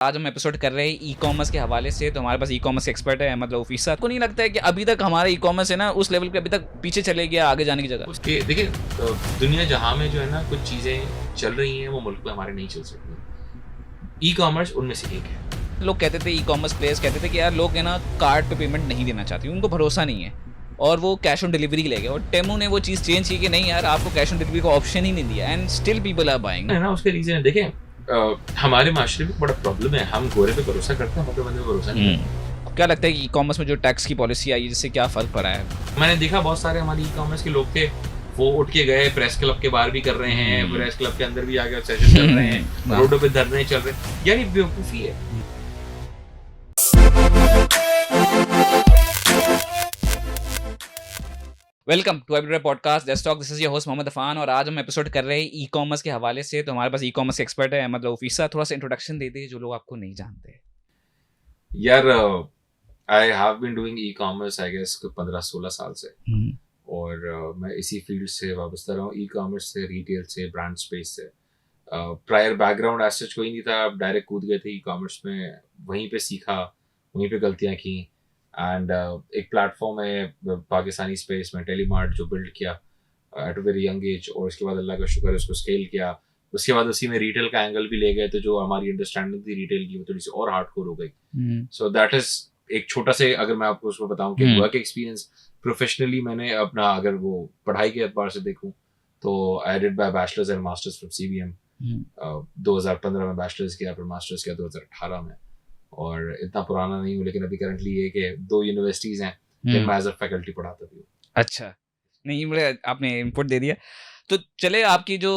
आज हम एपिसोड कर रहे हैं ई कॉमर्स के हवाले से। तो हमारे पास ई कॉमर्स के एक्सपर्ट है अहमद रऊफ साहब। को नहीं लगता है कि अभी तक हमारा ई कॉमर्स है ना उस लेवल पे अभी तक पीछे चले गया आगे जाने की जगह? उसके देखिए दुनिया जहाँ में जो है ना कुछ चीज़ें चल रही हैं वो मुल्क में हमारे नहीं चल सकती। ई कॉमर्स उनमें से एक है। लोग कहते थे, ई कॉमर्स प्लेयर्स कहते थे कि यार लोग है ना कार्ड पे पेमेंट नहीं देना चाहते, उनको भरोसा नहीं है और वो कैश ऑन डिलीवरी ले गए। और टेमू ने वो चीज़ चेंज की कि नहीं यार आपको कैश ऑन डिलीवरी का ऑप्शन ही नहीं दिया and still people are buying. है ना उसके रीज़न है। देखें हमारे माशरे में बड़ा प्रॉब्लम है। हम गोरे पे भरोसा करते हैं, मोटे बंदे पे भरोसा नहीं करते। क्या लगता है कि ई कॉमर्स में जो टैक्स की पॉलिसी आई है जिससे क्या फ़र्क पड़ा है? मैंने देखा बहुत सारे हमारे ई कॉमर्स के लोग थे, वो उठ के गए प्रेस क्लब के बाहर भी कर रहे हैं, प्रेस क्लब के अंदर भी आगे सेशन चल रहे हैं, रोडों पे धरने चल रहे हैं। यार ये बेवकूफ़ी है। Welcome to everyday podcast let's talk. This is your host Mohammad Afan और आज हम एपिसोड कर रहे हैं ई कॉमर्स के हवाले से। तो हमारे पास ई कॉमर्स के एक्सपर्ट है अहमद रऊफ साहब। थोड़ा सा इंट्रोडक्शन दे दे जो लोग आपको नहीं जानते। यार I have been doing e commerce I guess 15-16 साल से और मैं इसी फील्ड से वाबस्ता रहा हूँ, ई कॉमर्स से, रिटेल से, ब्रांड स्पेस से। प्रायर बैकग्राउंड एज सच कोई नहीं था, डायरेक्ट कूद गए थे ई कॉमर्स में, वहीं पे सीखा, वहीं पे गलतियाँ की एंड एक प्लेटफॉर्म है पाकिस्तानी स्पेस में टेलीमार्ट जो बिल्ड किया at a very young age, और उसके बाद अल्लाह का शुक्र है उसको स्केल किया। उसके बाद उसी में रिटेल का एंगल भी ले गए, तो जो हमारी अंडरस्टैंडिंग थी रिटेल की वो थोड़ी सी और हार्डकोर हो गई। सो दैट इज एक छोटा से, अगर मैं आपको उसको बताऊं कि वर्क एक्सपीरियंस प्रोफेशनली मैंने अपना, अगर वो पढ़ाई के एतबार से देखूं तो I did my bachelors and masters from CBM। 2015 में बैचलर्स किया, फिर मास्टर्स किया 2018 में। और इतना पुराना नहीं हूँ, लेकिन अभी करंटली ये कि 2 यूनिवर्सिटीज़ हैं जिनमें एज अ फैकल्टी पढ़ाता भी हूँ। अच्छा, नहीं बड़े आपने इनपुट दे दिया। तो चले आपकी जो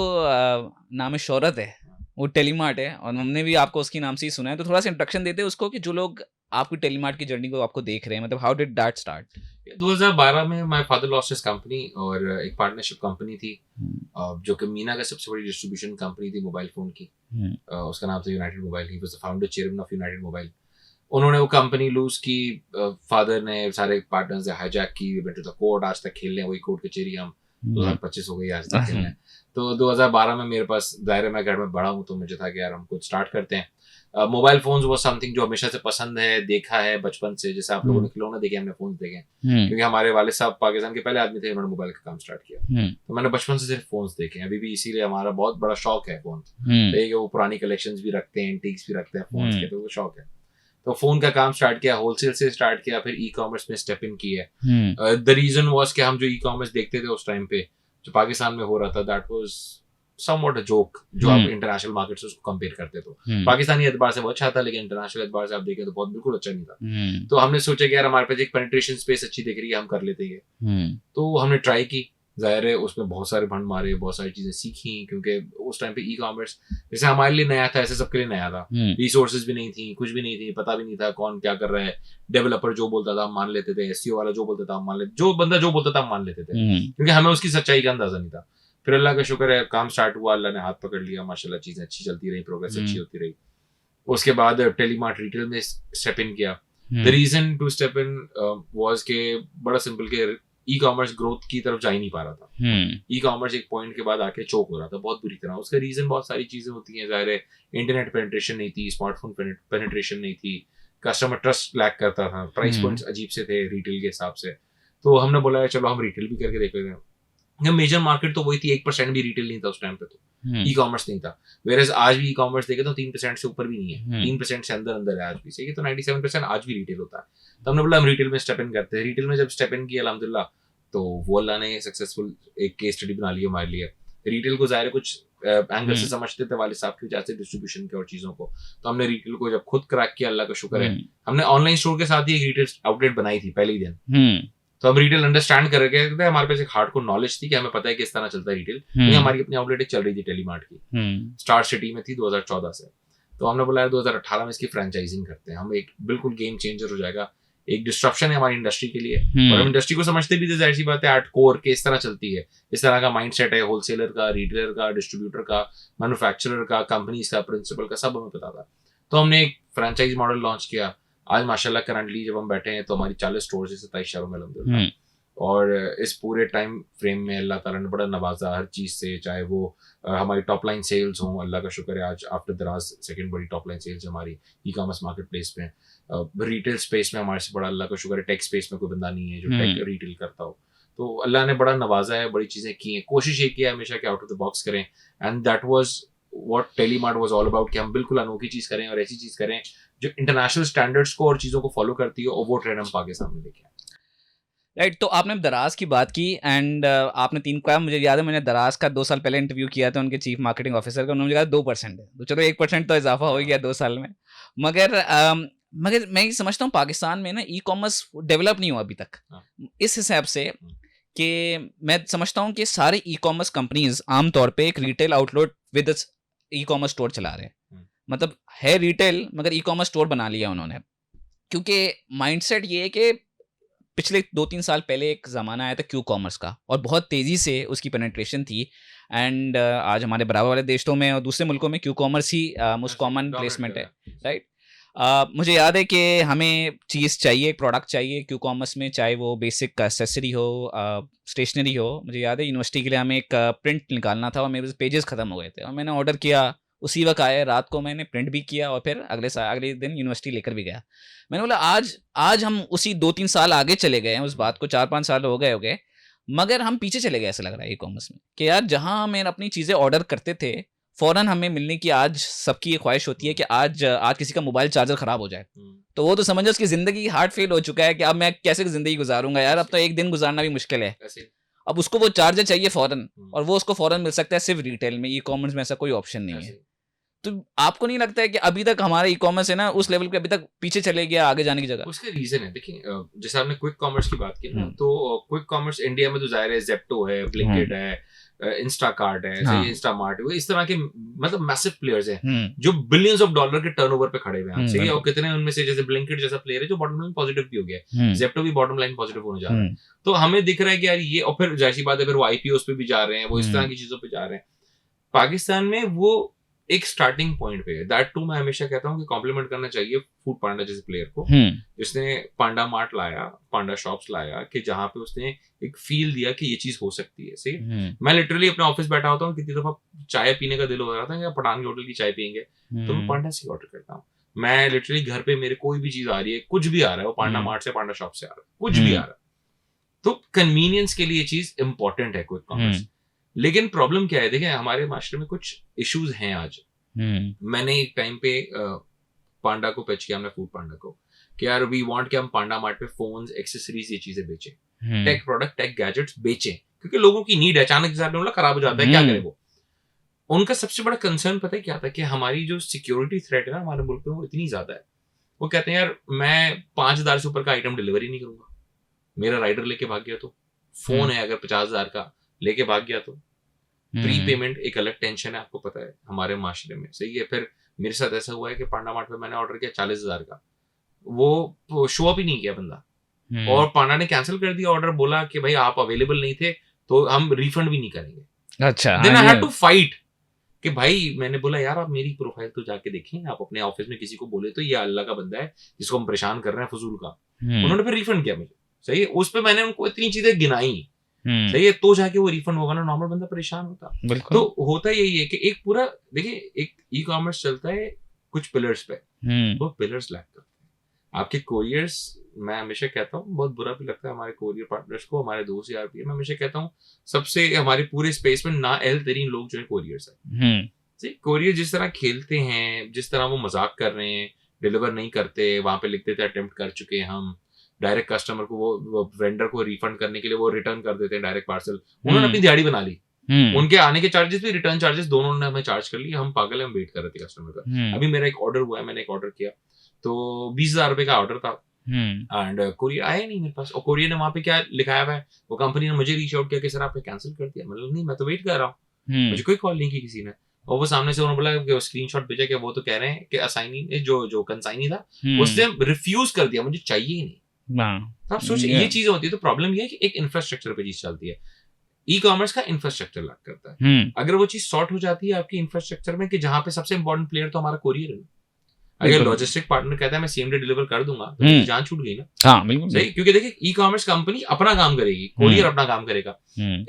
नाम शोहरत है वो टेलीमार्ट है और हमने भी आपको उसके नाम से ही सुना है। तो थोड़ा सा इंट्रोडक्शन देते हैं उसको कि जो लोग आपकी टेलीमार्ट की जर्नी को आपको देख रहे हैं, मतलब हाउ डिड दैट स्टार्ट? 2012 में my father lost his company और एक पार्टनरशिप कंपनी थी जो कि मीना का सबसे बड़ी डिस्ट्रीब्यूशन कंपनी थी मोबाइल फोन की। उसका नाम था United mobile. He was the founder chairman of United mobile. उन्होंने वो कंपनी लूज की, फादर ने सारे पार्टनर्स ने हाईजैक की, वेंट टू द कोर्ट, आज तक खेल रहे हैं वही कोर्ट कचहरी। हम 2025 हो गई, आज तक खेल रहे हैं। तो 2012 में मेरे पास दायरे में घर में बड़ा हूँ, तो मुझे था कि यार हम कुछ स्टार्ट करते हैं। मोबाइल फोन्स वो समथिंग जो हमेशा से पसंद है, देखा है बचपन से। जैसे आप लोगों ने खिलौने देखे, हमने फोन देखे, क्योंकि हमारे वालिद साहब पाकिस्तान के पहले आदमी थे, उन्होंने मोबाइल का काम स्टार्ट किया। तो मैंने बचपन से सिर्फ फोन्स देखे हैं, अभी भी इसीलिए हमारा बहुत बड़ा शौक है फोन। देखिए वो पुरानी कलेक्शंस भी रखते हैं, एंटीक्स भी रखते हैं फोन्स के, तो वो शौक है। तो फोन का काम स्टार्ट किया, होलसेल से स्टार्ट किया, फिर ई कॉमर्स में स्टेप इन की है। द रीजन वाज कि हम जो ई कॉमर्स देखते थे उस टाइम पे जो पाकिस्तान में हो रहा था, that was somewhat a joke. जो आप इंटरनेशनल मार्केट से उसको कंपेयर करते तो पाकिस्तानी एतबार से बहुत अच्छा था, लेकिन इंटरनेशनल एतबार से आप देखें तो बहुत बिल्कुल अच्छा नहीं था। तो हमने सोचा कि यार हमारे पास एक पेनिट्रेशन स्पेस अच्छी दिख रही है, हम कर लेते हैं। तो हमने ट्राई की, जाहिर है उसमें बहुत सारे फंड मारे, बहुत सारी चीजें सीखी, क्योंकि उस टाइम पे ई कॉमर्स जैसे हमारे लिए नया था ऐसे सबके लिए नया था। रिसोर्सेज भी नहीं थी, कुछ भी नहीं थी, पता भी नहीं था कौन क्या कर रहा है। डेवलपर जो बोलता था हम मान लेते थे, SEO वाला जो बोलता था हम मान लेते, जो बंदा जो बोलता था हम मान लेते थे, क्योंकि हमें उसकी सच्चाई का अंदाजा नहीं था। फिर अल्लाह का शुक्र है काम स्टार्ट हुआ, अल्लाह ने हाथ पकड़ लिया, माशाल्लाह चीजें अच्छी चलती रही, प्रोग्रेस अच्छी होती रही। उसके बाद टेलीमार्ट रिटेल में स्टेप इन किया। The reason to step in was के बड़ा सिंपल के ई कॉमर्स ग्रोथ की तरफ जा ही नहीं पा रहा था। ई कॉमर्स एक पॉइंट के बाद आके चोक हो रहा था बहुत बुरी तरह। उसका रीजन बहुत सारी चीजें होती हैं, जाहिर है इंटरनेट पेनिट्रेशन नहीं थी, स्मार्टफोन पेनिट्रेशन नहीं थी, कस्टमर ट्रस्ट लैक करता था, प्राइस पॉइंट्स अजीब से थे रिटेल के हिसाब से। तो हमने बोला चलो हम रिटेल भी करके देख लेते हैं। मेजर मार्केट तो वही थी, 1% भी रिटेल नहीं था उस टाइम पे, तो ई कॉमर्स नहीं था। वेरएज आज भी ई कॉमर्स देखे तो 3% से ऊपर भी नहीं है, 3% से अंदर अंदर है आज भी। सही है, तो 97% आज भी रिटेल होता है। तो हमने बोला हम रिटेल में स्टेप इन करते हैं। रिटेल में जब स्टेप इन किया अल्हम्दुलिल्लाह, तो वो अल्लाह ने सक्सेसफुल एक केस स्टडी बना ली हमारे लिए। रिटेल को ज़ाहिर कुछ एंगल से समझते थे वाले साहब की वजह से, डिस्ट्रीब्यूशन के और चीज़ों को। तो हमने रिटेल को जब खुद क्रैक किया, अल्लाह का शुक्र है, हमने ऑनलाइन स्टोर के साथ ही एक रिटेल आउटलेट बनाई थी पहले ही दिन। तो हम रिटेल अंडरस्टैंड कर रहे थे, हमारे पास एक हार्डकोर नॉलेज थी कि हमें पता है किस तरह चलता है रिटेल, क्योंकि हमारी अपनी आउटलेट चल रही थी टेलीमार्ट की, स्टार सिटी में थी 2014 से। तो हमने बोला यार 2018 में इसकी फ्रेंचाइजिंग करते हैं, हम एक बिल्कुल गेम चेंजर हो जाएगा, एक डिस्ट्रप्शन है हमारी इंडस्ट्री के लिए। और हम इंडस्ट्री को समझते भी थे, जाहिर सी बात है, एट कोर के इस तरह चलती है, इस तरह का माइंडसेट है होलसेलर का, रिटेलर का, डिस्ट्रीब्यूटर का, मैन्युफैक्चरर का, कंपनीज का, प्रिंसिपल का, सब हमें पता था। तो हमने एक फ्रेंचाइज मॉडल लॉन्च किया। आज माशाल्लाह करंटली जब हम बैठे हैं तो हमारी 40 स्टोर्स है 27 शहरों में अल्हम्दुलिल्लाह। और इस पूरे टाइम फ्रेम में अल्लाह ताला ने बड़ा नवाजा हर चीज़ से, चाहे वो हमारी टॉप लाइन सेल्स हों, अल्लाह का शुक्र है आज आफ्टर दराज सेकंड बड़ी टॉप लाइन सेल्स हमारी ई कॉमर्स मार्केट प्लेस में। रिटेल स्पेस में हमारे से बड़ा अल्लाह का शुक्र है टेक स्पेस में कोई बंदा नहीं है जो टेक रिटेल करता हो। तो अल्लाह ने बड़ा नवाजा है, बड़ी चीज़ें की हैं, कोशिश ये की है हमेशा कि आउट ऑफ द बॉक्स करें, and that was what Telemart was all about, कि हम बिल्कुल अनोखी चीज़ करें और ऐसी चीज़ करें जो इंटरनेशनल स्टैंडर्ड्स को और चीज़ों को फॉलो करती है, और वो ट्रेंड हम पाकिस्तान में लेके आए। राइट, तो आपने दराज की बात की एंड आपने 3 का, मुझे याद है मैंने दराज का 2 साल पहले इंटरव्यू किया था उनके चीफ मार्केटिंग ऑफिसर का, उन्होंने मुझे कहा 2% है, तो चलो 1% तो इजाफा हो गया 2 साल में। मगर मगर मैं ये समझता हूँ पाकिस्तान में ना ई कॉमर्स डेवलप नहीं हुआ अभी तक इस हिसाब से, कि मैं समझता हूँ कि सारे ई कॉमर्स कंपनीज आमतौर पे एक retail outlet with e commerce store चला रहे हैं, मतलब है रिटेल मगर ई कॉमर्स स्टोर बना लिया उन्होंने, क्योंकि माइंडसेट ये है कि पिछले 2-3 साल पहले एक ज़माना आया था क्यू कॉमर्स का और बहुत तेज़ी से उसकी पेनिट्रेशन थी, एंड आज हमारे बराबर वाले देशों में और दूसरे मुल्कों में क्यू कॉमर्स ही मोस्ट कॉमन प्लेसमेंट है, राइट। मुझे याद है कि हमें चीज़ चाहिए, प्रोडक्ट चाहिए क्यू कॉमर्स में, चाहे वो बेसिक एक्सेसरी हो, स्टेशनरी हो। मुझे याद है यूनिवर्सिटी के लिए हमें एक प्रिंट निकालना था और मेरे पेजेस ख़त्म हो गए थे और मैंने ऑर्डर किया, उसी वक्त आया, रात को मैंने प्रिंट भी किया और फिर अगले दिन यूनिवर्सिटी लेकर भी गया। मैंने बोला आज हम उसी 2-3 साल आगे चले गए हैं, उस बात को 4-5 साल हो गए, मगर हम पीछे चले गए ऐसा लग रहा है ई कॉमर्स में, कि यार जहां हम अपनी चीज़ें ऑर्डर करते थे फ़ौरन हमें मिलने की, आज सबकी ये ख्वाहिश होती है कि आज किसी का मोबाइल चार्जर ख़राब हो जाए, तो वो तो समझो उसकी ज़िंदगी हार्ड फेल हो चुका है कि अब मैं कैसे ज़िंदगी गुजारूंगा यार, अब तो एक दिन गुजारना भी मुश्किल है, अब उसको वो चार्जर चाहिए फ़ौरन, और वो उसको फ़ौरन मिल सकता है सिर्फ रिटेल में, ई कॉमर्स में ऐसा कोई ऑप्शन नहीं है। तो आपको नहीं लगता है कि अभी तक हमारा ई कॉमर्स है ना उस लेवल पे अभी तक पीछे चले गया आगे जाने की जगह? उसका रीजन है, देखिए जैसे आपने क्विक कॉमर्स की बात की ना, तो क्विक कॉमर्स इंडिया में तो जाहिर है जेप्टो है, ब्लिंकिट है, इंस्टाकार्ट है, हाँ। इंस्टामार्ट है, इस तरह के मतलब मैसिव प्लेयर्स हैं जो बिलियंस ऑफ डॉलर के टर्नओवर पे खड़े हुए हैं सही है, और कितने उनमें से जैसे ब्लिंकिट जैसा प्लेयर है जो बॉटम लाइन पॉजिटिव भी हो गया है, जेप्टो भी बॉटम लाइन पॉजिटिव होने जा रहा है, तो हमें दिख रहा है कि यार ये, और फिर जाहिर सी बात है फिर वो आईपीओस पे भी जा रहे हैं, वो इस तरह की चीजों पे जा रहे हैं। पाकिस्तान में वो एक स्टार्टिंग पॉइंट पे है, दैट टू मैं हमेशा कहता हूँ कि कॉम्प्लीमेंट करना चाहिए फूड पांडा जैसे प्लेयर को, जिसने पांडा मार्ट लाया, पांडा शॉप्स लाया, कि जहाँ पे उसने एक फील दिया कि ये चीज हो सकती है सही। मैं लिटरली अपने ऑफिस बैठा होता हूँ, कितनी दफा चाय पीने का दिल हो रहा था या पठान के होटल की चाय पियेंगे, तो मैं पांडा से ऑर्डर करता हूँ। मैं लिटरली घर पे मेरे कोई भी चीज आ रही है, कुछ भी आ रहा है, वो पांडा मार्ट से, पांडा शॉप से आ रहा है, कुछ भी आ रहा है, तो कन्वीनियंस के लिए ये चीज इंपॉर्टेंट है क्विक कॉमर्स। लेकिन प्रॉब्लम क्या है, देखिए हमारे माशरे में कुछ इश्यूज हैं आज। मैंने एक टाइम पे पांडा को पिच किया, हमने फूड पांडा को, कि यार वी वांट कि हम पांडा मार्ट पे फोन्स, एक्सेसरीज, ये चीजें बेचें, टेक प्रोडक्ट, टेक गैजेट्स बेचें, क्योंकि लोगों की नीड है, अचानक से खराब हो जाता है, क्या करे वो। उनका सबसे बड़ा कंसर्न पता है क्या था, कि हमारी जो सिक्योरिटी थ्रेट है ना हमारे मुल्क में, वो इतनी ज्यादा है। वो कहते हैं यार मैं 5,000 से ऊपर का आइटम डिलीवरी नहीं करूंगा, मेरा राइडर लेके भाग गया तो, फोन है अगर 50,000 का लेके भाग गया तो, प्री पेमेंट एक अलग टेंशन है, आपको पता है हमारे माशरे में सही है। फिर मेरे साथ ऐसा हुआ है कि पांडा मार्ट पे मैंने ऑर्डर किया 40,000 का, वो शो अप ही नहीं किया बंदा, और पांडा ने कैंसिल कर दिया ऑर्डर, बोला कि भाई आप अवेलेबल नहीं थे तो हम रिफंड भी नहीं करेंगे। अच्छा, then I had to fight कि भाई, मैंने बोला यार आप मेरी प्रोफाइल तो जाके देखें, आप अपने ऑफिस में किसी को बोले तो ये अल्लाह का बंदा है जिसको हम परेशान कर रहे हैं फजूल का। उन्होंने फिर रिफंड किया मुझे सही है, उस पर मैंने उनको इतनी चीजें गिनाई सही है, तो जाके वो रिफंड होगा ना, नॉर्मल बंदा परेशान होता। तो होता यही है कि एक पूरा, देखिए एक ई कॉमर्स चलता है कुछ पिलर्स पे, वो पिलर्स लैक करते हैं आपके कोरियर्स। मैं हमेशा कहता हूँ, बहुत बुरा भी लगता है हमारे कोरियर पार्टनर्स को, हमारे दोस्त यार भी, मैं हमेशा कहता हूँ सबसे हमारे पूरे स्पेस में ना एल तरीन लोग जो है कोरियर्स है। कोरियर जिस तरह खेलते हैं, जिस तरह वो मजाक कर रहे हैं, डिलीवर नहीं करते, वहां पे लिख देते अटेम्प्ट कर चुके हैं हम, डायरेक्ट कस्टमर को, वो वेंडर को रिफंड करने के लिए वो रिटर्न कर देते हैं डायरेक्ट पार्सल। उन्होंने अपनी दिहाड़ी बना ली, उनके आने के चार्जेस भी, रिटर्न चार्जेस दोनों उन्होंने हमें चार्ज कर लिए, हम पागल हैं, हम वेट कर रहे थे कस्टमर का। अभी मेरा एक ऑर्डर हुआ है, मैंने एक ऑर्डर किया तो 20,000 रुपए का ऑर्डर था, एंड कोरियर आया नहीं मेरे पास, और कोरियर ने वहां पे क्या लिखाया हुआ है, वो कंपनी ने मुझे रीच आउट किया कि सर आपने कैंसिल कर दिया। मतलब नहीं, मैं तो वेट कर रहा हूँ, मुझे कोई कॉल नहीं की किसी ने, और वो सामने से उन्होंने बोला कि स्क्रीनशॉट भेजा कि वो तो कह रहे हैं कि असाइनी जो कंसाइनी था उसने रिफ्यूज कर दिया, मुझे चाहिए ही नहीं। आप सोचिए ये चीज होती है, तो प्रॉब्लम ये है कि एक इंफ्रास्ट्रक्चर पे चीज चलती है, ई कॉमर्स का इंफ्रास्ट्रक्चर लग करता है। अगर वो चीज सॉर्ट हो जाती है आपकी इंफ्रास्ट्रक्चर में, कि जहां पे सबसे इंपॉर्टेंट प्लेयर तो हमारा कोरियर है, अगर बिल्कुल। लॉजिस्टिक पार्टनर कहता है मैं सेम डे डिलीवर कर दूंगा तो मेरी जान छूट गई ना। हाँ बिल्कुल। सही, क्योंकि देखिए ई कॉमर्स कंपनी अपना काम करेगी, कोरियर अपना काम करेगा।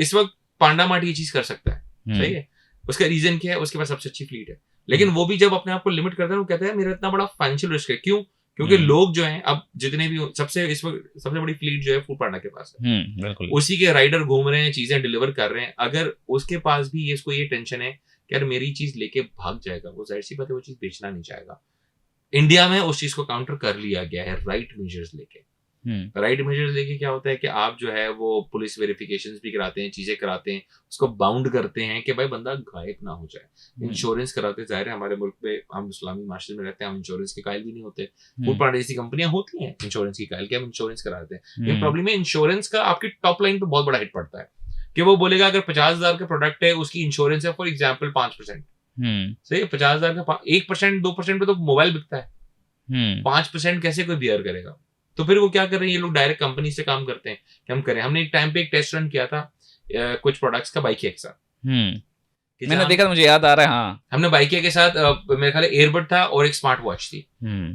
इस वक्त पांडा मार्ट ये चीज कर सकता है, सही है। उसका रीजन क्या है, उसके पास सबसे अच्छी फ्लीट है। लेकिन वो भी जब अपने आप को लिमिट करता है, वो कहता है मेरा इतना बड़ा फाइनेंशियल रिस्क है। क्यों? क्योंकि लोग जो हैं अब जितने भी सबसे इस वक्त सबसे बड़ी फ्लीट जो है फूड पांडा के पास है, बिल्कुल। उसी के राइडर घूम रहे हैं, चीजें डिलीवर कर रहे हैं। अगर उसके पास भी इसको ये टेंशन है कि यार मेरी चीज लेके भाग जाएगा, वो जाहिर सी बात है वो चीज बेचना नहीं चाहेगा। इंडिया में उस चीज को काउंटर कर लिया गया है राइट मेजर्स लेके। राइट मेजर्स लेके क्या होता है कि आप जो है वो पुलिस वेरिफिकेशंस भी कराते हैं, चीजें कराते हैं, उसको बाउंड करते हैं कि भाई बंदा गायब ना हो जाए। इंश्योरेंस कराते हैं, जाहिर है हमारे मुल्क में हम इस्लामी माशरे में रहते हैं, हम इंश्योरेंस के कायल भी नहीं होते। फूड पांडा जैसी कंपनियां होती हैं इंश्योरेंस की कायल के, हम इंश्योरेंस कराते हैं। लेकिन प्रॉब्लम है इंश्योरेंस का आपकी टॉप लाइन पे बहुत बड़ा हिट पड़ता है कि वो बोलेगा अगर 50,000 का प्रोडक्ट है, उसकी इंश्योरेंस है फॉर एग्जाम्पल 5%, सही है। 50,000 का 1% 2% पे तो मोबाइल बिकता है, 5% कैसे कोई बियर करेगा? तो फिर वो क्या कर रहे हैं, ये लोग डायरेक्ट कंपनी से काम करते हैं कि हम करें। हमने एक टाइम पे एक टेस्ट रन किया था कुछ प्रोडक्ट्स का बाइकिया के साथ। मैंने देखा, मुझे याद आ रहा है। हाँ, हमने बाइकिया के साथ मेरे ख्याल एयरबड था और एक स्मार्ट वॉच थी,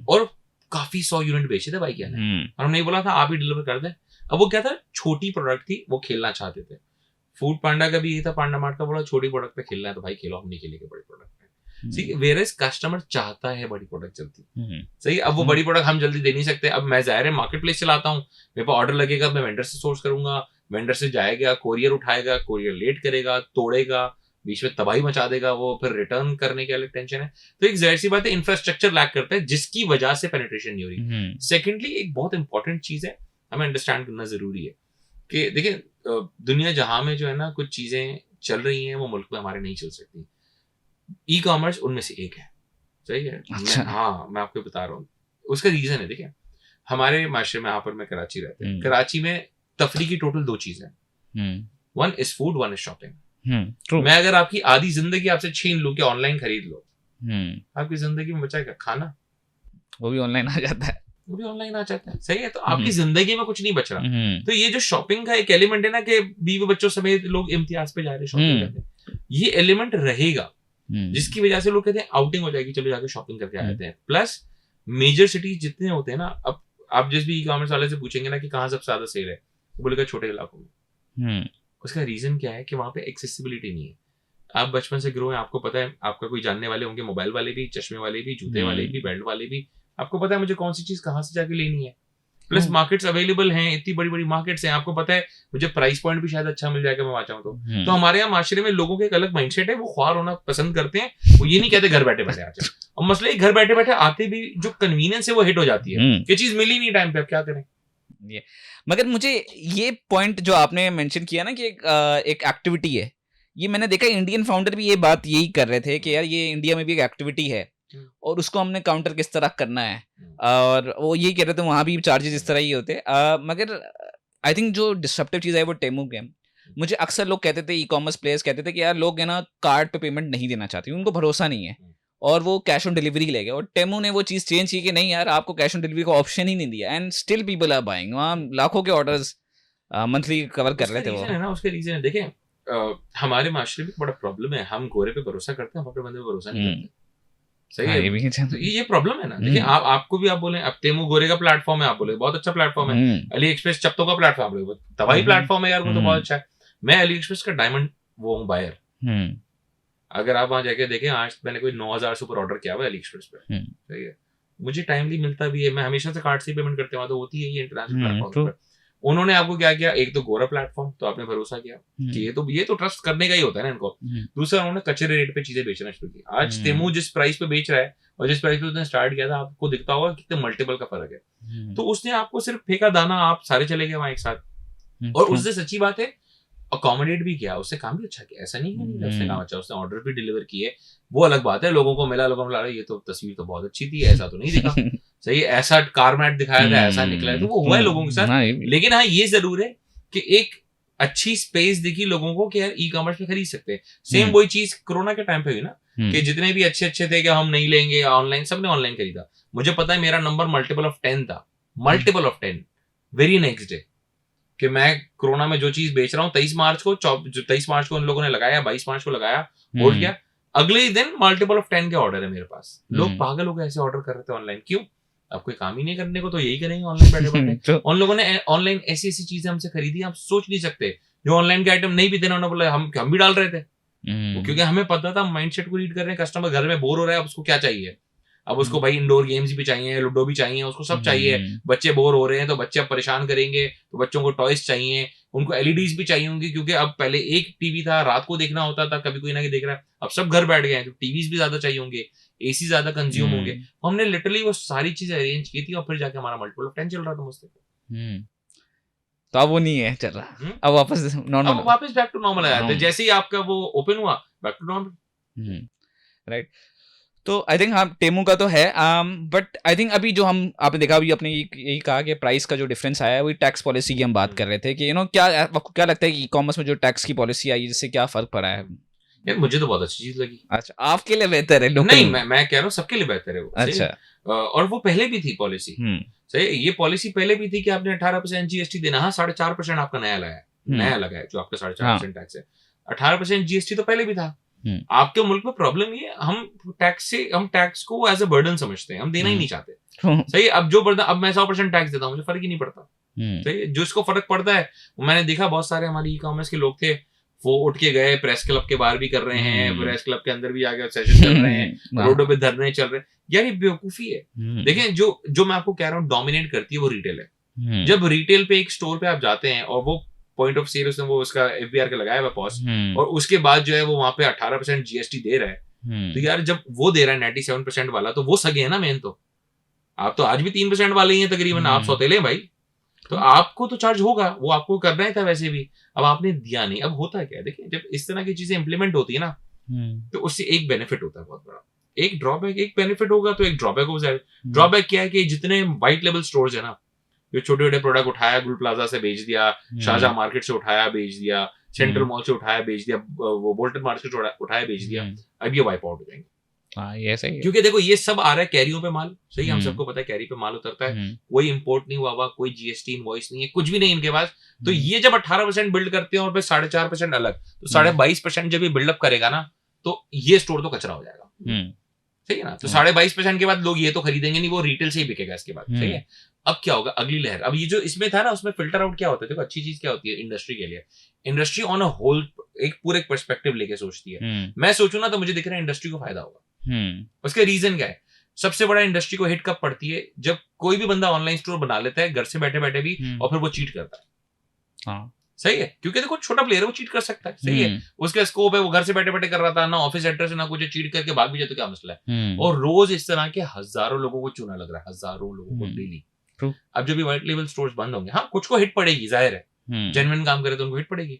और काफी 100 यूनिट बेचे थे बाइकिया ने। और हमने बोला था आप ही डिलीवर कर दें। अब वो क्या था, छोटी प्रोडक्ट थी, वो खेलना चाहते थे। फूड पांडा का भी ये था, पांडा मार्ट का, बोला छोटी प्रोडक्ट पे खेलना है तो भाई खेलो, हम नहीं खेलेंगे बड़ी प्रोडक्ट पे। वेयरएज कस्टमर चाहता है बड़ी प्रोडक्ट जल्दी, सही। अब वो बड़ी प्रोडक्ट हम जल्दी दे नहीं सकते। अब मैं जाहिर है मार्केट प्लेस चलाता हूँ, मेरे पास ऑर्डर लगेगा, मैं वेंडर से सोर्स करूंगा, वेंडर से जाएगा, कोरियर उठाएगा, कोरियर लेट करेगा, तोड़ेगा, बीच में तबाही मचा देगा, वो फिर रिटर्न करने की अलग टेंशन है। तो एक जाहिर सी बात है इंफ्रास्ट्रक्चर लैक करता है, जिसकी वजह से पेनिट्रेशन नहीं हो रही। सेकेंडली एक बहुत इंपॉर्टेंट चीज है, हमें अंडरस्टैंड करना जरूरी है कि देखिए दुनिया जहां में जो है ना कुछ चीजें चल रही हैं, वो मुल्क में हमारे नहीं चल सकती। ई कॉमर्स उनमें से एक है, सही है। अच्छा। मैं आपको बता रहा हूँ उसका रीजन है। देखिए हमारे माशरे में, यहाँ पर मैं कराची रहते हैं, कराची में तफरी की टोटल 2 चीजें हैं, one is food, one is shopping. मैं अगर आपकी आधी जिंदगी आपसे छीन लूं कि ऑनलाइन खरीद लो, आपकी जिंदगी में बचा क्या? खाना, वो भी ऑनलाइन आ जाता है, वो भी ऑनलाइन आ जाता है, सही है। तो आपकी जिंदगी में कुछ नहीं बच रहा। तो ये जो शॉपिंग का एक एलिमेंट है ना कि बीवी बच्चों समेत लोग इम्तियाज पे जा रहे हैं शॉपिंग करते, ये एलिमेंट रहेगा, जिसकी वजह से लोग कहते हैं आउटिंग हो जाएगी, चलो जाके शॉपिंग करके आते हैं। प्लस मेजर सिटीज जितने होते हैं ना, अब आप जिस भी ई कॉमर्स वाले से पूछेंगे ना कि कहाँ सबसे ज्यादा सेल है, वो बोलेगा छोटे इलाकों में। उसका रीजन क्या है कि वहां पे एक्सेसिबिलिटी नहीं है। आप बचपन से ग्रो हैं, आपको पता है, आपका कोई जानने वाले होंगे, मोबाइल वाले भी, चश्मे वाले भी, जूते वाले भी, बेल्ट वाले भी, आपको पता है मुझे कौन सी चीज कहाँ से जाके लेनी है। प्लस मार्केट्स अवेलेबल हैं, इतनी बड़ी बड़ी मार्केट्स हैं, आपको पता है मुझे प्राइस पॉइंट भी शायद अच्छा मिल जाएगा मैं वहां चाहूँ तो हमारे यहाँ माशरे में लोगों के एक अलग माइंडसेट है, वो ख्वार होना पसंद करते हैं। वो ये नहीं कहते घर बैठे बैठे आ जाए, और मसला घर बैठे बैठे आते भी जो कन्वीनियंस है वो हिट हो जाती है कि चीज मिली नहीं टाइम पे, अब क्या करें। ये मगर मुझे ये पॉइंट जो आपने मेंशन किया ना कि एक एक्टिविटी है, ये मैंने देखा इंडियन फाउंडर भी ये बात यही कर रहे थे कि यार ये इंडिया में भी एक एक्टिविटी है और उसको हमने काउंटर किस तरह करना है, और वो यही कह रहे थे वहां भी चार्जेस इस तरह ही होते। मगर आई थिंक जो डिस्ट्रप्टिव चीज है वो टेमू गेम। मुझे अक्सर लोग कहते थे, ई कॉमर्स प्लेयर्स कहते थे कि यार लोग है ना कार्ड पे पेमेंट नहीं देना चाहते, उनको भरोसा नहीं है, और वो कैश ऑन डिलीवरी ले गए। और टेमू ने वो चीज चेंज की कि नहीं यार, आपको कैश ऑन डिलीवरी का ऑप्शन ही नहीं दिया, and still people are buying. वहाँ लाखों के ऑर्डर्स मंथली कवर कर रहे थे वो, है ना। उसके रीजन है, देखें हमारे माशरे में बड़ा प्रॉब्लम है, हम गोरे पे भरोसा करते हैं, हम अपने बंदे पे भरोसा नहीं करते, सही है। ये भी तो ये प्रॉब्लम है ना। देखिए आपको भी आप बोले, अब तेमू गोरे का प्लेटफॉर्म है, आप बोले बहुत अच्छा प्लेटफॉर्म है। अली एक्सप्रेस चप्तों का प्लेटफॉर्म है, तबाही प्लेटफॉर्म है यार, वो तो बहुत अच्छा है। मैं अली एक्सप्रेस का डायमंड वो हूँ बायर। अगर आप वहां जाके देखें, आज मैंने कोई 9,000 से ऊपर ऑर्डर किया हुआ है अली एक्सप्रेस पे, सही है। मुझे टाइमली मिलता भी है, मैं हमेशा से कार्ड से पेमेंट करते हुआ तो होती है ये इंटरनेशनल प्लेटफॉर्म पर। उन्होंने आपको क्या किया, एक तो गोरा प्लेटफॉर्म, तो आपने भरोसा किया कि ये तो ट्रस्ट करने का ही होता है ना इनको। दूसरा, उन्होंने कचरे रेट पे चीजें बेचना शुरू की। आज तेमू जिस प्राइस पे बेच रहा है और जिस प्राइस पे उसने स्टार्ट किया था, आपको दिखता होगा कितने मल्टीपल का फर्क है। तो उसने आपको सिर्फ फेंका दाना, आप सारे चले गए वहां एक साथ, और उससे सच्ची बात है अकोमोडेट भी किया, उससे काम भी अच्छा किया, ऐसा नहीं है उसने काम अच्छा, उसने ऑर्डर भी डिलीवर किए, वो अलग बात है। लोगों को मिला, ये तो तस्वीर तो बहुत अच्छी थी, ऐसा तो नहीं दिखा, सही है, ऐसा कारमैट दिखाया था, ऐसा निकला है, तो वो हुआ है लोगों के साथ। लेकिन हाँ ये जरूर है कि एक अच्छी स्पेस दिखी लोगों को कि यार ई कॉमर्स में खरीद सकते हैं। सेम वही चीज कोरोना के टाइम पे हुई ना, कि जितने भी अच्छे थे कि हम नहीं लेंगे ऑनलाइन, सबने ऑनलाइन खरीदा। मुझे पता है मेरा नंबर मल्टीपल ऑफ 10 था, multiple of 10 very next day, कि मैं कोरोना में जो चीज बेच रहा हूँ 23 मार्च को उन लोगों ने लगाया, 22 मार्च को लगाया, बोल गया, अगले ही दिन मल्टीपल ऑफ 10 के ऑर्डर है मेरे पास। लोग हम्म। पागल हो गए ऐसे ऑर्डर कर रहे थे ऑनलाइन। क्यों? अब कोई काम ही नहीं करने को तो यही करेंगे ऑनलाइन बैठे बैठे। तो उन लोगों ने ऑनलाइन ऐसी ऐसी चीजें हमसे खरीदी आप सोच नहीं सकते। जो ऑनलाइन के आइटम नहीं भी थे उन्होंने बोला हम भी डाल रहे थे। क्योंकि हमें पता था माइंडसेट को रीड कर रहे हैं। कस्टमर घर में बोर हो रहा है, अब उसको क्या चाहिए? अब उसको भाई इंडोर गेम्स भी चाहिए, लूडो भी चाहिए, उसको सब चाहिए। बच्चे बोर हो रहे हैं तो बच्चे अब परेशान करेंगे तो बच्चों को टॉयज चाहिए, उनको एलईडीज भी चाहिए होंगी। क्योंकि अब पहले एक टीवी था, रात को देखना होता था, कभी कोई ना कोई देख रहा है। अब सब घर बैठ गए हैं तो टीवीज भी ज्यादा चाहिए होंगे, एसी ज्यादा कंज्यूम होंगे। हमने लिटरली वो सारी चीजें अरेंज की थी और फिर जाके हमारा मल्टीपल ऑफ 10 चल रहा था मुझसे। तो अब वो नहीं है चल रहा, अब वापस अब नॉर्मल वापस बैक टू नॉर्मल आया था। normal. जैसे ही आपका वो ओपन हुआ बैक टू नॉर्मल। राइट। तो आई थिंक हाँ टेमू का तो है, बट आई थिंक अभी जो हम आपने देखा अभी अपने यही कहा कि प्राइस का जो डिफरेंस आया है वही टैक्स पॉलिसी की हम बात कर रहे थे कि क्या आपको क्या लगता है कि ई कॉमर्स में जो टैक्स की पॉलिसी आई है जिससे क्या फर्क पड़ा है? यार मुझे तो बहुत अच्छी चीज लगी। अच्छा, आपके लिए बेहतर है? नहीं, मैं कह रहा हूँ सबके लिए बेहतर है वो। अच्छा। और वो पहले भी थी पॉलिसी। सही, ये पॉलिसी पहले भी थी कि आपने 18% जीएसटी देना। हाँ 4.5% आपका नया लगा है जो आपका 4.5% टैक्स है। 18% जीएसटी तो पहले भी था। आपके मुल्क में प्रॉब्लम ये हम टैक्स को एज अ बर्डन समझते हैं, हम देना ही नहीं चाहते। सही, अब जो बर्डन, अब मैं 100% टैक्स देता हूँ, मुझे फर्क ही नहीं पड़ता। सही, जो इसको फर्क पड़ता है, मैंने देखा बहुत सारे हमारे ई कॉमर्स के लोग थे, वो उठ के गए प्रेस क्लब के बाहर भी कर रहे हैं, प्रेस क्लब के अंदर भी आगे सेशन चल रहे हैं, रोडों पे धरने चल रहे हैं। यार ये बेवकूफी है। देखें, जो मैं आपको कह रहा हूँ डोमिनेट करती है वो रिटेल है। जब रिटेल पे एक स्टोर पे आप जाते हैं और वो पॉइंट ऑफ सेल उसने वो उसका एफबीआर का लगाया हुआ पॉस, और उसके बाद जो है वो वहां पे 18% जीएसटी दे रहा है, तो यार जब वो दे रहा है 97% वाला, तो वो सगे है ना मेन। तो आप तो आज भी 3% वाले ही हैं तकरीबन, आप सौतेले हैं भाई, तो आपको तो चार्ज होगा, वो आपको करना ही था वैसे भी। अब आपने दिया नहीं। अब होता है क्या, देखिए जब इस तरह की चीजें इंप्लीमेंट होती है ना, तो उससे एक बेनिफिट होता है बहुत बड़ा, एक ड्रॉबैक, एक बेनिफिट होगा तो एक ड्रॉबैक हो जाएगा। ड्रॉबैक क्या है कि जितने व्हाइट लेवल स्टोर्स है ना, जो छोटे छोटे प्रोडक्ट उठाया, गुल प्लाजा से बेच दिया, शाहजहां मार्केट से उठाया बेच दिया, सेंट्रल मॉल से उठाया बेच दिया, वो बोल्टन मार्केट से उठाया बेच दिया, अब ये वाइप आउट हो जाएंगे। हाँ ये सही है। क्योंकि देखो ये सब आ रहा है कैरियों पे माल। सही, हम सबको पता है कैरी पे माल उतरता है, कोई इंपोर्ट नहीं हुआ, कोई जीएसटी इनवॉइस नहीं है, कुछ भी नहीं इनके पास। तो ये जब 18% बिल्ड करते हैं और फिर 4.5% अलग, तो 22.5% जब ये बिल्डअप करेगा ना, तो ये स्टोर तो कचरा हो जाएगा। सही है ना? तो 22.5% के बाद लोग ये तो खरीदेंगे नहीं, वो रिटेल से ही बिकेगा इसके बाद। सही है। अब क्या होगा, अगली लहर। अब ये जो इसमें था ना, उसमें फिल्टर आउट क्या होता है। देखो अच्छी चीज क्या होती है इंडस्ट्री के लिए, इंडस्ट्री ऑन अ होल एक पूरे पर्सपेक्टिव लेके सोचती है। मैं सोचूं ना तो मुझे दिख रहा है इंडस्ट्री को फायदा होगा। उसका रीजन क्या है? सबसे बड़ा इंडस्ट्री को हिट कब पड़ती है, जब कोई भी बंदा ऑनलाइन स्टोर बना लेता है घर से बैठे बैठे भी, और फिर वो चीट करता है। हाँ सही है, क्योंकि देखो छोटा प्लेयर है, वो चीट कर सकता है। सही है, उसका स्कोप है, वो घर से बैठे बैठे कर रहा था, ना ऑफिस एड्रेस है ना कुछ, चीट करके भाग भी जाए तो क्या मसला है। और रोज इस तरह के हजारों लोगों को चूना लग रहा है, हजारों लोगों को डेली। अब जब भी व्हाइट लेवल स्टोर्स बंद होंगे, हाँ कुछ को हिट पड़ेगी, जाहिर है, जेन्युइन काम करे तो उनको हिट पड़ेगी।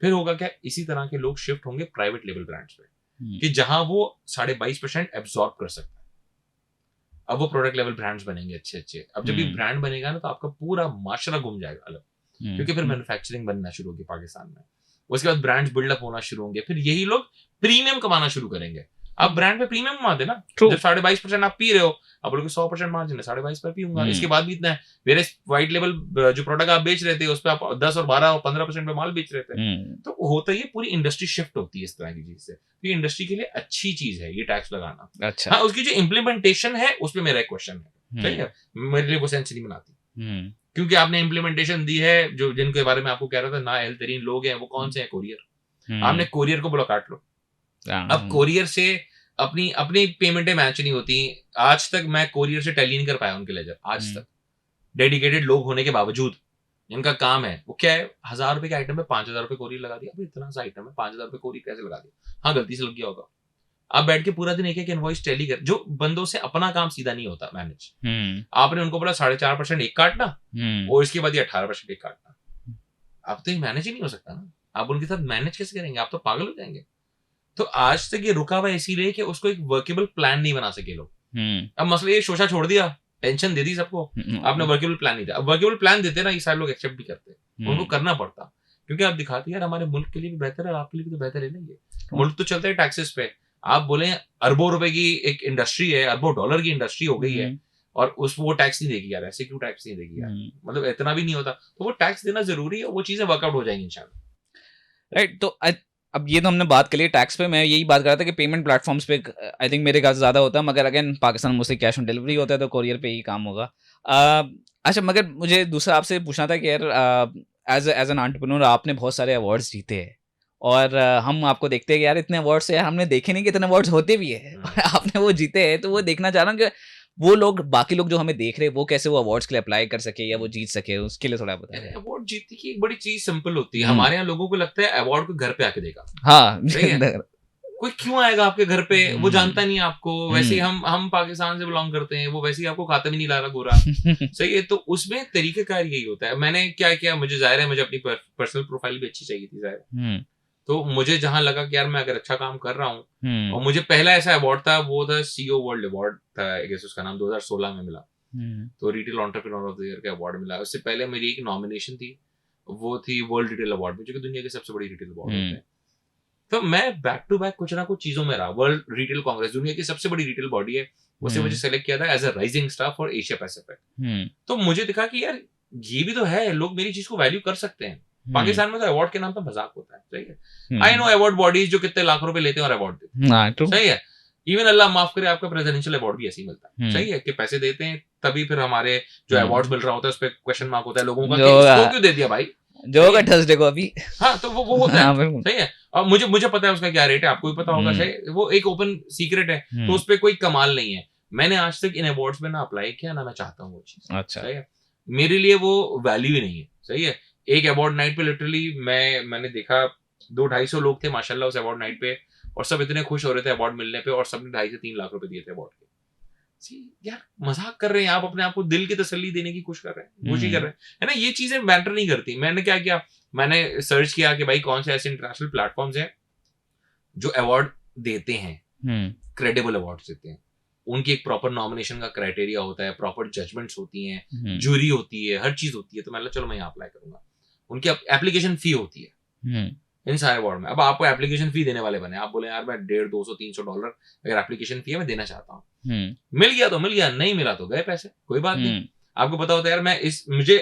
फिर होगा क्या, इसी तरह के लोग शिफ्ट होंगे प्राइवेट लेवल ब्रांड्स पे, कि जहां वो 22.5% एब्सॉर्ब कर सकता है। अब वो प्रोडक्ट लेवल ब्रांड्स बनेंगे अच्छे अच्छे। अब जब ये ब्रांड बनेगा ना, तो आपका पूरा माशरा घूम जाएगा अलग, क्योंकि फिर मैन्युफैक्चरिंग बनना शुरू होगी पाकिस्तान में। उसके बाद ब्रांड्स बिल्डअप होना शुरू होंगे, फिर यही लोग प्रीमियम कमाना शुरू करेंगे। आप ब्रांड पे प्रीमियम कमा देना, जब 22.5% आप पी रहे हो, आप बोलोगे 100% मार्जिन है, 22.5 पर पीऊंगा, इसके बाद भी इतना है। मेरे व्हाइट लेवल जो प्रोडक्ट आप बेच रहे थे, उस पर आप 10 और 12 और 15% पे माल बेच रहे थे। तो होता है, पूरी इंडस्ट्री शिफ्ट होती है इस तरह की चीज से। तो ये इंडस्ट्री के लिए अच्छी चीज है ये टैक्स लगाना। अच्छा, हाँ उसकी जो इम्प्लीमेंटेशन है उसमें मेरा एक क्वेश्चन है। ठीक है, मेरे लिए वो सेंस नहीं बनाती, क्योंकि आपने इम्प्लीमेंटेशन दी है, जो जिनके बारे में आपको कह रहा था ना एहल तरीन लोग हैं, वो कौन से हैं? कोरियर। आपने कोरियर को बोला काट लो। अब कोरियर से अपनी पेमेंटें मैच नहीं होती। आज तक मैं कोरियर से टैली नहीं कर पाया उनके लेजर, आज तक। डेडिकेटेड लोग होने के बावजूद, इनका काम है वो क्या है, 1000 रुपए के आइटम में 5000 रुपए कोरियर लगा दिया। अब इतना सा आइटम है, 5000 रुपए कोरियर कैसे लगा दिया? हाँ गलती से लग गया होगा। आप बैठ के पूरा दिन एक एक इनवॉइस टैली कर, जो बंदों से अपना काम सीधा नहीं होता मैनेज। आपने उनको बोला 4.5% एक काटना, और इसके बाद ये 18% एक काटना। अब तो ये मैनेज ही नहीं हो सकता ना, आप उनके साथ मैनेज कैसे करेंगे? आप तो पागल हो जाएंगे। तो आज तक ये रुका हुआ इसीलिए कि उसको एक वर्केबल प्लान नहीं बना सके लोग। अब मसला ये शोशा छोड़ दिया, टेंशन दे दी सबको, आपने वर्केबल प्लान नहीं दिया। अब वर्केबल प्लान देते ना, ये सारे लोग एक्सेप्ट भी करते, उनको करना पड़ता, क्योंकि आप दिखाते यार हमारे मुल्क के लिए भी बेहतर है, आपके लिए भी तो बेहतर है। नहीं है, मुल्क तो चलता है टैक्सेस पे। आप बोले अरबों रुपए की एक इंडस्ट्री है, अरबों डॉलर की इंडस्ट्री हो गई है, और वो टैक्स नहीं देगी यार। ऐसे क्यों टैक्स नहीं देगी यार? मतलब इतना भी नहीं होता, तो वो टैक्स देना जरूरी है, वो चीजें वर्कआउट हो जाएंगी इंशाल्लाह। राइट। तो अब ये तो हमने बात करी टैक्स पे, मैं यही बात कर रहा था कि पेमेंट प्लेटफॉर्म्स पे आई थिंक मेरे ख्याल से ज़्यादा होता है, मगर again Pakistan mostly cash on delivery होता है तो कोरियर पे ही काम होगा। अच्छा, मगर मुझे दूसरा आपसे पूछना था कि यार एज एन एंटरप्रेन्योर आपने बहुत सारे अवार्ड्स जीते हैं और हम आपको देखते हैं कि यार इतने अवार्ड्स यार हमने देखे नहीं कि इतने अवार्ड्स होते भी है और आपने वो जीते हैं, तो वो देखना चाह रहा हूँ कि वो लोग, बाकी लोग जो हमें देख रहे हैं, वो कैसे वो अवार्ड्स के लिए अप्लाई कर सके या वो जीत सके, उसके लिए थोड़ा बताइए। अवार्ड जीतने की एक बड़ी चीज सिंपल होती है। हमारे यहाँ लोगों को लगता है अवार्ड को घर पे आके देगा। हाँ सही है। कोई क्यों आएगा आपके घर पे, वो जानता नहीं आपको। वैसे ही हम पाकिस्तान से बिलोंग करते हैं, वो वैसे ही आपको खाता भी नहीं ला रहा गोरा। सही है। तो उसमें तरीकेकार यही होता है। मैंने क्या किया, मुझे जाहिर है मुझे अपनी पर्सनल प्रोफाइल भी अच्छी चाहिए थी जाहिर। तो मुझे जहां लगा कि यार मैं अगर अच्छा काम कर रहा हूँ, और मुझे पहला ऐसा अवार्ड था, वो था सीईओ वर्ल्ड अवार्ड था, आई गेस उसका नाम 2016 में मिला। तो retail entrepreneur of the year का अवार्ड मिला। उससे पहले मेरी एक नॉमिनेशन थी, वो थी वर्ल्ड रिटेल अवार्ड में, जो कि दुनिया के सबसे बड़ी रिटेल अवार्ड होते हैं। तो मैं बैक टू बैक कुछ ना कुछ चीजों में रहा। वर्ल्ड रिटेल कांग्रेस दुनिया की सबसे बड़ी रिटेल बॉडी है, उससे मुझे सेलेक्ट किया था as a rising star for Asia Pacific. तो मुझे दिखा कि यार ये भी तो है, लोग मेरी चीज को वैल्यू कर सकते हैं। पाकिस्तान में तो अवार्ड के नाम पर मजाक होता है। सही है। आई नो अवार्ड बॉडीज जो कितने लाख रुपए लेते हैं और अवार्ड देते हैं। सही है। इवन अल्लाह माफ करे, आपका प्रेसिडेंशियल अवार्ड भी ऐसे ही मिलता है। सही है कि पैसे देते हैं, तभी फिर हमारे जो अवार्ड मिल रहा होता है उस पर क्वेश्चन मार्क होता है लोगों का, इसको क्यों दे दिया भाई, जो होगा थर्सडे को अभी। हाँ, तो वो होता है। सही है। और मुझे पता है उसका क्या रेट है, आपको भी पता होगा। सही, वो एक ओपन सीक्रेट है, तो उस पर कोई कमाल नहीं है। मैंने आज तक इन अवार्ड्स में ना अप्लाई किया, ना मैं चाहता हूँ वो चीज। अच्छा। सही है। मेरे लिए वो वैल्यू ही नहीं है। सही है। एक अवार्ड नाइट पे लिटरली मैंने देखा 200-250 लोग थे माशाल्लाह उस अवार्ड नाइट पे, और सब इतने खुश हो रहे थे अवार्ड मिलने पे, और सबने 2.5 से 3 लाख रुपए दिए थे अवार्ड के। यार मजाक कर रहे हैं आप, अपने आप को दिल की तसल्ली देने की कोशिश कर रहे हैं, कोशिश कर रहे हैं, है ना। ये चीजें मैटर नहीं करती। मैंने क्या किया, मैंने सर्च किया कि भाई कौन से ऐसे इंटरनेशनल प्लेटफॉर्म्स हैं जो अवार्ड देते हैं, क्रेडिबल अवार्ड देते हैं। उनकी एक प्रॉपर नॉमिनेशन का क्राइटेरिया होता है, प्रॉपर जजमेंट्स होती हैं, जूरी होती है, हर चीज होती है। तो मैंने चलो मैं यहाँ अप्लाई करूंगा। उनकी एप्लीकेशन फी होती है इन सारे अवार्ड में। अब आपको एप्लीकेशन फी देने वाले बने, आप बोले यार मैं $150-200-300 अगर एप्लीकेशन फी है मैं देना चाहता हूँ, मिल गया तो मिल गया, नहीं मिला तो गए पैसे, कोई बात नहीं। आपको पता होता है यार मैं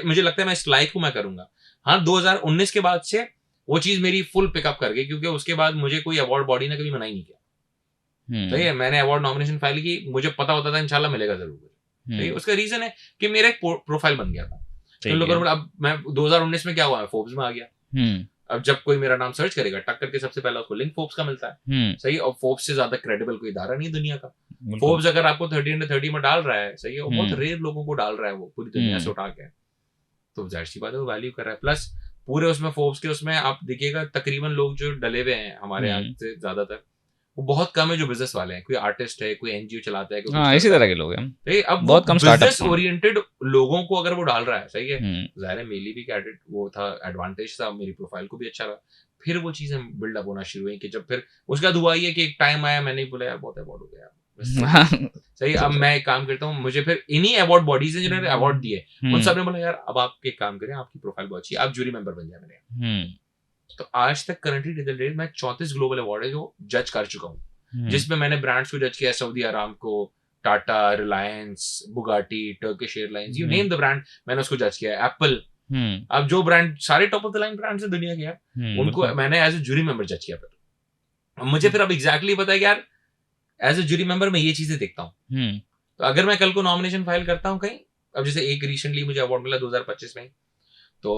मुझे लगता है मैं इस लायक हूं, मैं करूंगा। हाँ, 2019 के बाद से वो चीज मेरी फुल पिकअप कर गई, क्योंकि उसके बाद मुझे कोई अवार्ड बॉडी ने कभी मना ही नहीं किया। सही है। मैंने अवार्ड नॉमिनेशन फाइल की, मुझे पता होता था इंशाल्लाह मिलेगा जरूर। सही है। उसका रीजन है कि मेरा एक प्रोफाइल बन गया था। तो लोगों ने, अब मैं 2019 में क्या हुआ, फोर्ब्स में आ गया। अब जब कोई मेरा नाम सर्च करेगा, टक करके सबसे पहला उसको लिंक फोर्ब्स का मिलता है। सही। और फोर्ब्स से ज्यादा क्रेडिबल कोई इदारा नहीं दुनिया का। फोर्ब्स अगर आपको 30 under 30 में डाल रहा है, सही है, बहुत रेयर लोगों को डाल रहा है, वो पूरी दुनिया से उठा के, तो जाहिर सी बात है वो वैल्यू कर रहा है। प्लस पूरे उसमें फोर्ब्स के उसमें आप देखिएगा तकरीबन लोग जो डले हुए हैं हमारे यहाँ से ज्यादातर, वो बहुत कम है जो बिजनेस वाले हैं। कोई आर्टिस्ट है, कोई एनजीओ चलाता है, हाँ, इसी तरह के लोग हैं। अब बहुत कम बिजनेस ओरिएंटेड लोगों को अगर वो डाल रहा है, सही है, जाहिर है मेरी भी कैडेट वो था, एडवांटेज था, मेरी प्रोफाइल को भी अच्छा रहा। फिर वो चीजें बिल्डअप होना शुरू हुई कि जब फिर उसका दुआ ये कि एक टाइम आया, मैंने बोला यार बहुत अवार्ड हो गया सही। अब मैं एक काम करता हूँ, मुझे फिर इन्हीं अवार्ड बॉडीज ने जिन्होंने अवार्ड दिए, उन सब ने बोला यार अब आप एक काम करें, आपकी प्रोफाइल बहुत अच्छी है, आप जूरी मेंबर बन जाए मेरे। तो आज तक करंटली मैं 34 ग्लोबल अवार्ड है जो जज कर चुका हूँ, जिसमें मैंने ब्रांड्स को जज किया, Saudi Aramco, Tata, Reliance, Bugatti, Turkish airlines, you name the brand, मैंने उसको जज किया। एप्पल, अब जो ब्रांड सारे top of the line brands है दुनिया के यार, उनको मैंने एज ए जूरी मेंबर जज किया। फिर मुझे फिर अब एग्जैक्टली पता है कि यार एज ए जूरी मेंबर मैं ये चीजें देखता हूँ। तो अगर मैं कल को नॉमिनेशन फाइल करता हूँ कहीं, अब जैसे एक रिसेंटली मुझे अवार्ड मिला 2025 में, तो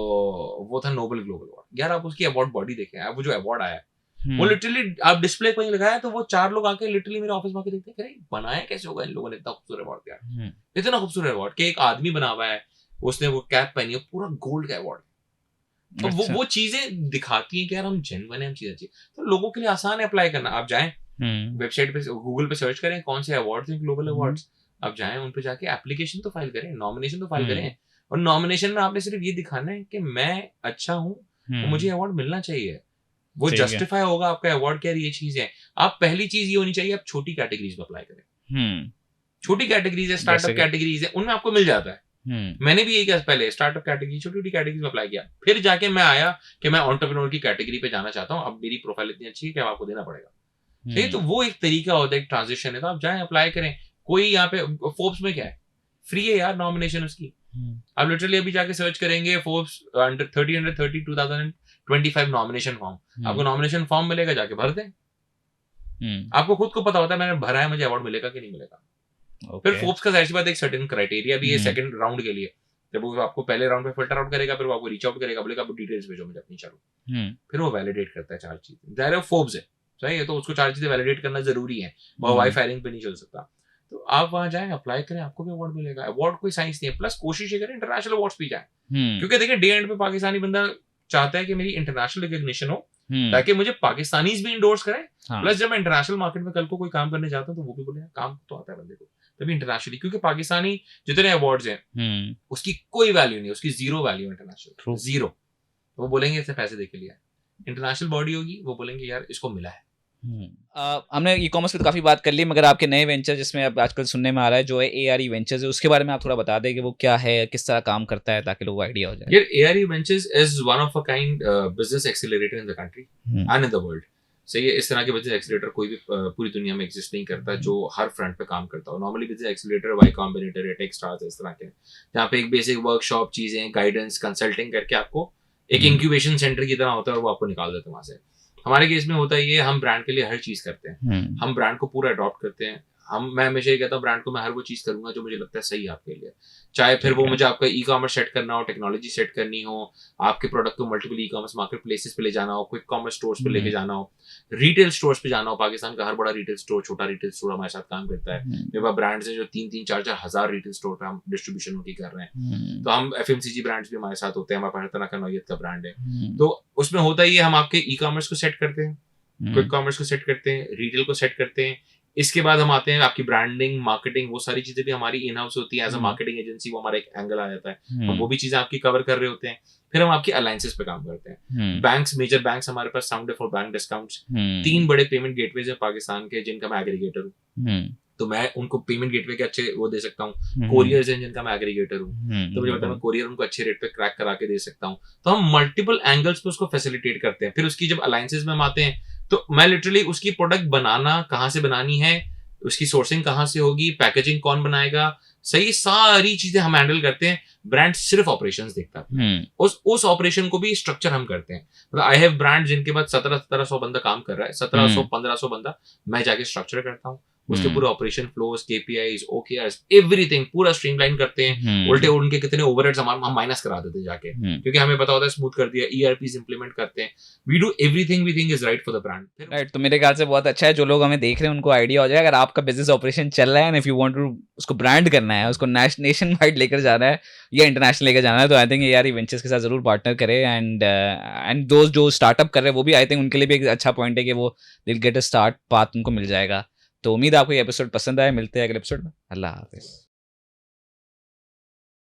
वो था नोबल ग्लोबल अवार्ड। यार आप उसकी अवार्ड बॉडी देखें, आप वो जो अवार्ड आया वो लिटरली आप डिस्प्ले पर लगाया, तो वो 4 लोग आके लिटरली मेरे ऑफिस में आके देखते हैं, बनाया कैसे होगा इन लोगों ने इतना खूबसूरत अवार्ड यार, इतना खूबसूरत अवार्ड कि एक आदमी बना हुआ है, उसने वो कैप पहनी है, पूरा गोल्ड का अवार्ड। तो वो चीजें दिखाती हैं कि यार हम जेन्युइन है, हम चीजें अच्छी। तो लोगों के लिए आसान है अप्लाई करना। आप जाएं वेबसाइट पे, गूगल पे सर्च करें कौन से अवार्ड्स हैं, ग्लोबल अवार्ड्स, आप जाएं उन पे जाके एप्लीकेशन तो फाइल करें, नॉमिनेशन तो फाइल करें। और नॉमिनेशन में आपने सिर्फ ये दिखाना है कि मैं अच्छा हूँ, तो मुझे अवार्ड मिलना चाहिए। वो जस्टिफाई होगा आपका अवार्ड क्या ये चीज है। आप पहली चीज ये होनी चाहिए, आप छोटी कैटेगरीज में अप्लाई करें। छोटी कैटेगरीज है, स्टार्टअप कैटेगरीज है, उनमें आपको मिल जाता है। मैंने भी यही किया, पहले स्टार्टअप कैटेगरी, छोटी छोटी कैटेगरीज में अप्लाई किया, फिर जाके मैं आया कि मैं एंटरप्रेन्योर की कैटेगरी पे जाना चाहता हूँ। अब मेरी प्रोफाइल इतनी अच्छी है कि आपको देना पड़ेगा। ठीक, तो वो एक तरीका होता है, एक ट्रांजिशन है। तो आप जाएं अप्लाई करें। कोई यहाँ पे फोर्ब्स में क्या है, फ्री है यार नॉमिनेशन उसकी। आप लिटरली अभी जाके सर्च करेंगे फोर्ब्स अंडर 30 2022 25 नॉमिनेशन फॉर्म, आपको नॉमिनेशन फॉर्म मिलेगा, जाके भर दें। आपको खुद को पता होता है मैंने भरा है, मुझे अवार्ड मिलेगा कि नहीं मिलेगा। फिर फोर्ब्स का जाहिर सी बात एक सर्टेन क्राइटेरिया भी है सेकंड राउंड के लिए, जब वो आपको पहले राउंड पे फिल्टर आउट करेगा, फिर वो आपको रीच आउट करेगा, बोलेगा आप डिटेल्स भेजो मुझे अपनी, चलो फिर वो वैलिडेट करता है 4 चीजें। जाहिर है फोर्ब्स है, सही है, तो उसको 4 चीजें वैलिडेट करना जरूरी है, वाई फायरिंग पे नहीं चल सकता। तो आप वहां जाएं, अप्लाई करें, आपको भी अवार्ड मिलेगा। अवार्ड कोई साइंस नहीं है, प्लस कोशिश ये करें इंटरनेशनल अवार्ड्स भी जाए, क्योंकि देखिए डे एंड पे पाकिस्तानी बंदा चाहता है कि मेरी इंटरनेशनल रिकॉग्निशन हो, ताकि मुझे पाकिस्तानीज भी इंडोर्स करें। प्लस जब मैं इंटरनेशनल मार्केट में कल को कोई काम करने जाता हूँ तो वो भी बोले काम तो आता है बंदे को, तभी इंटरनेशनली, क्योंकि पाकिस्तानी जितने अवार्ड्स हैं उसकी कोई वैल्यू नहीं, उसकी जीरो वैल्यू इंटरनेशनल, जीरो। वो बोलेंगे इसने पैसे देके लिया। इंटरनेशनल बॉडी होगी, वो बोलेंगे यार इसको मिला है। हमने ई कॉमर्स की तो काफी बात कर ली, मगर आपके नए वेंचर जिसमें अब आजकल सुनने में आ रहा है जो है ARE वेंचर्स है, उसके बारे में आप थोड़ा बता दें कि वो क्या है, किस तरह काम करता है, ताकि लोगों को आइडिया हो जाए। यार ARE ventures is one of a kind business accelerator in the country and in the world. सही है, इस तरह के बिजनेस एक्सीलरेटर कोई भी पूरी दुनिया में एग्जिस्ट नहीं करता जो हर फ्रंट पे काम करता हो। Normally business accelerator Y Combinator या टेक्स्टार्स इस तरह के, जहाँ पे एक बेसिक वर्कशॉप चीजें, गाइडेंस, कंसल्टिंग करके आपको एक इंक्यूबेशन सेंटर की तरह होता है और वो आपको निकाल देते हैं वहां से। हमारे केस में होता है ये, हम ब्रांड के लिए हर चीज करते हैं, हम ब्रांड को पूरा अडॉप्ट करते हैं। मैं हमेशा ये कहता हूँ ब्रांड को मैं हर वो चीज करूंगा जो मुझे लगता है सही है आपके लिए, चाहे फिर वो मुझे आपका ई कॉमर्स सेट करना हो, टेक्नोलॉजी सेट करनी हो, आपके प्रोडक्ट को multiple e commerce market places पे ले जाना हो, क्विक कॉमर्स स्टोर्स पे लेके जाना हो, रिटेल स्टोर्स पे जाना हो। पाकिस्तान का हर बड़ा रिटेल स्टोर, छोटा रिटेल स्टोर हमारे साथ काम करता है। मेरे पास ब्रांड्स हैं जो 3-4 हजार रिटेल स्टोर पे हम डिस्ट्रीब्यूशन उनकी कर रहे हैं। तो हम FMCG ब्रांड्स भी हमारे साथ होते हैं, हमारे पास हर तरह का नौयत का ब्रांड है। तो उसमें होता ही है, हम आपके ई कॉमर्स को सेट करते हैं, क्विक कॉमर्स को सेट करते हैं, रिटेल को सेट करते हैं। इसके बाद हम आते हैं आपकी ब्रांडिंग, मार्केटिंग, वो सारी चीजें भी हमारी इन हाउस होती है। एज अ मार्केटिंग एजेंसी वो हमारा एक एंगल आ जाता है, हम वो भी चीजें आपकी कवर कर रहे होते हैं। फिर हम आपकी अलायंसेस पे काम करते हैं। बैंक्स, मेजर बैंक्स हमारे पास, साउंड फॉर बैंक डिस्काउंट्स, 3 बड़े पेमेंट गेटवेज है पाकिस्तान के जिनका मैं एग्रीगेटर हूँ, तो मैं उनको पेमेंट गेटवे के अच्छे वो दे सकता हूँ। कोरियर्स हैं जिनका मैं एग्रीगेटर हूँ, तो मुझे पता है मैं कोरियर उनको अच्छे रेट पे क्रैक करा के दे सकता हूँ। तो हम मल्टीपल एंगल्स पे उसको फैसिलिटेट करते हैं। फिर उसकी जब अलायंसेस में हम आते हैं तो मैं लिटरली उसकी प्रोडक्ट बनाना कहाँ से बनानी है, उसकी सोर्सिंग कहाँ से होगी, पैकेजिंग कौन बनाएगा, सही सारी चीजें हम हैंडल करते हैं। ब्रांड सिर्फ ऑपरेशंस देखता है, उस ऑपरेशन को भी स्ट्रक्चर हम करते हैं। मतलब आई हैव ब्रांड जिनके बाद 1700 बंदा काम कर रहा है, 1700-1500 बंदा मैं जाके स्ट्रक्चर करता हूँ, उसके पूरे operation flows, KPIs, OKRs, everything पूरा स्ट्रीमलाइन करते हैं। उल्टे उनके कितने ओवरहेड्स हम माइनस करा देते हैं जाके, क्योंकि हमें पता होता है स्मूथ कर दिया। ERPs इंप्लीमेंट करते हैं। We do everything we think is right for the brand. Right, तो मेरे ख्याल से बहुत अच्छा है, जो लोग हमें देख रहे हैं उनको आइडिया हो जाए। अगर आपका बिजनेस ऑपरेशन चल रहा है and if you want to उसको ब्रांड करना है, उसको नेशन वाइड लेकर जाना है या इंटरनेशनल लेकर जाना है, तो आई थिंक ARE वेंचर्स के साथ जरूर पार्टनर करें। एंड दोस्त जो स्टार्टअप कर रहे हैं वो भी आई थिंक उनके लिए भी एक अच्छा पॉइंट है कि वो will get a start path उनको मिल जाएगा। तो उम्मीद है आपको ये एपिसोड पसंद आया। मिलते हैं अगले एपिसोड में। अल्लाह हाफिज़।